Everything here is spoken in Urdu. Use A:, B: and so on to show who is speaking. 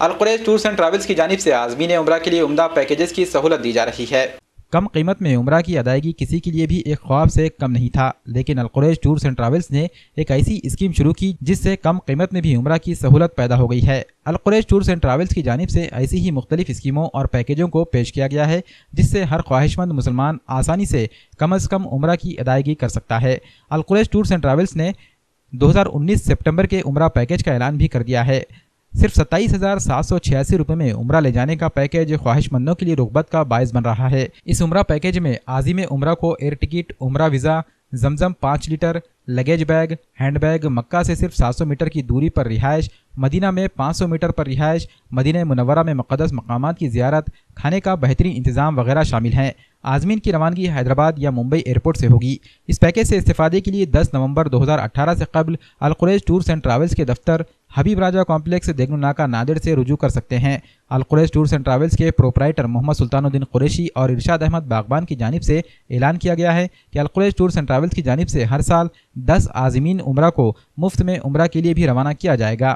A: القریش ٹورز اینڈ ٹریولز کی جانب سے عازمین عمرہ کے لیے عمدہ پیکیجز کی سہولت دی جا رہی ہے۔
B: کم قیمت میں عمرہ کی ادائیگی کسی کے لیے بھی ایک خواب سے کم نہیں تھا، لیکن القریش ٹورز اینڈ ٹریولز نے ایک ایسی اسکیم شروع کی جس سے کم قیمت میں بھی عمرہ کی سہولت پیدا ہو گئی ہے۔ القریش ٹورز اینڈ ٹریولز کی جانب سے ایسی ہی مختلف اسکیموں اور پیکیجوں کو پیش کیا گیا ہے جس سے ہر خواہش مند مسلمان آسانی سے کم از کم عمرہ کی ادائیگی کر سکتا ہے۔ القریش ٹورز اینڈ ٹریولز نے 2019 سپٹمبر کے عمرہ پیکیج کا اعلان بھی کر دیا ہے۔ صرف 27,786 روپے میں عمرہ لے جانے کا پیکیج خواہش مندوں کے لیے رغبت کا باعث بن رہا ہے۔ اس عمرہ پیکیج میں عازم عمرہ کو ایئر ٹکٹ، عمرہ visa, Zamzam 5 litre, luggage bag, hand bag, Mecca سے صرف 700 میٹر کی دوری پر رہائش، مدینہ میں 500 میٹر پر رہائش، مدینہ منورہ میں مقدس مقامات کی زیارت، کھانے کا بہترین انتظام وغیرہ شامل ہیں۔ عازمین کی روانگی حیدرآباد یا ممبئی ایئرپورٹ سے ہوگی۔ اس پیکیج سے استفادے کے لیے 10 نومبر 2018 سے قبل القریش ٹورز اینڈ ٹریولز کے دفتر حبیب راجہ کمپلیکس دیگنو ناکا نادر سے رجوع کر سکتے ہیں۔ القریش ٹورز اینڈ ٹریولز کے پروپرائٹر محمد سلطان الدین قریشی اور ارشاد احمد باغبان کی جانب سے اعلان کیا گیا ہے کہ القریش ٹورز اینڈ ٹریولز کی جانب سے ہر سال 10 عازمین عمرہ کو مفت میں عمرہ کے لیے بھی روانہ کیا جائے گا۔